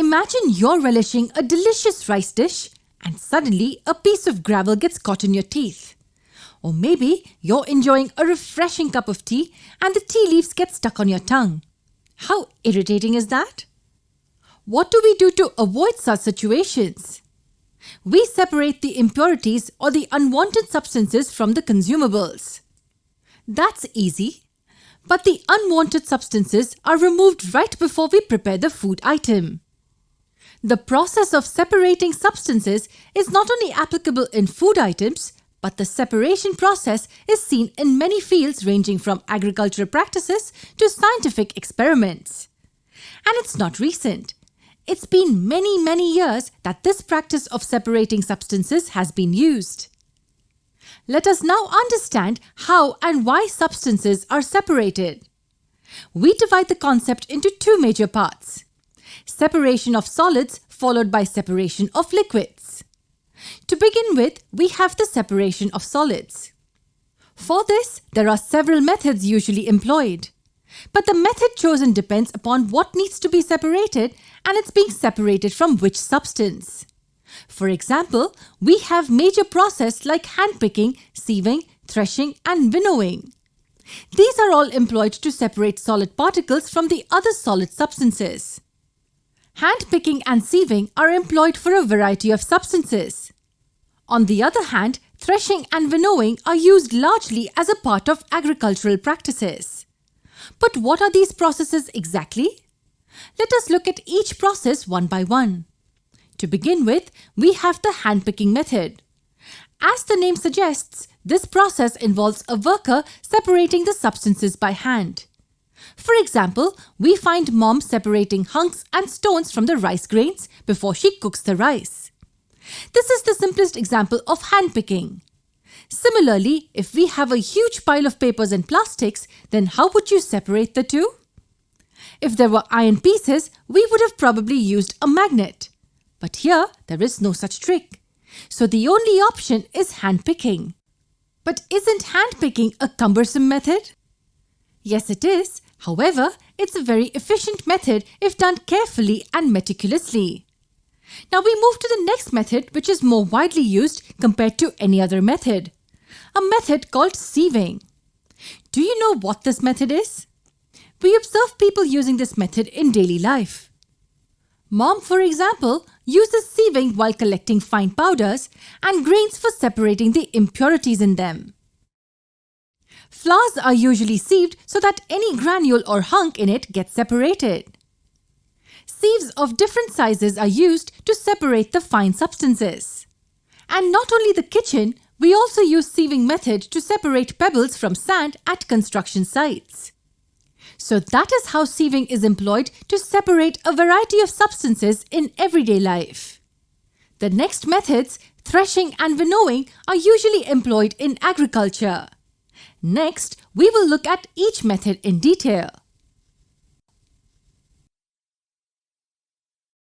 Imagine you're relishing a delicious rice dish and suddenly a piece of gravel gets caught in your teeth. Or maybe you're enjoying a refreshing cup of tea and the tea leaves get stuck on your tongue. How irritating is that? What do we do to avoid such situations? We separate the impurities or the unwanted substances from the consumables. That's easy. But the unwanted substances are removed right before we prepare the food item. The process of separating substances is not only applicable in food items, but the separation process is seen in many fields ranging from agricultural practices to scientific experiments. And it's not recent. It's been many years that this practice of separating substances has been used. Let us now understand how and why substances are separated. We divide the concept into two major parts: separation of solids followed by separation of liquids. To begin with, we have the separation of solids. For this, there are several methods usually employed. But the method chosen depends upon what needs to be separated and it's being separated from which substance. For example, we have major processes like handpicking, sieving, threshing and winnowing. These are all employed to separate solid particles from the other solid substances. Handpicking and sieving are employed for a variety of substances. On the other hand, threshing and winnowing are used largely as a part of agricultural practices. But what are these processes exactly? Let us look at each process one by one. To begin with, we have the handpicking method. As the name suggests, this process involves a worker separating the substances by hand. For example, we find mom separating hunks and stones from the rice grains before she cooks the rice. This is the simplest example of handpicking. Similarly, if we have a huge pile of papers and plastics, then how would you separate the two? If there were iron pieces, we would have probably used a magnet. But here, there is no such trick. So the only option is handpicking. But isn't handpicking a cumbersome method? Yes, it is. However, it's a very efficient method if done carefully and meticulously. Now we move to the next method, which is more widely used compared to any other method. A method called sieving. Do you know what this method is? We observe people using this method in daily life. Mom, for example, uses sieving while collecting fine powders and grains for separating the impurities in them. Flours are usually sieved so that any granule or hunk in it gets separated. Sieves of different sizes are used to separate the fine substances. And not only the kitchen, we also use sieving method to separate pebbles from sand at construction sites. So that is how sieving is employed to separate a variety of substances in everyday life. The next methods, threshing and winnowing, are usually employed in agriculture. Next, we will look at each method in detail.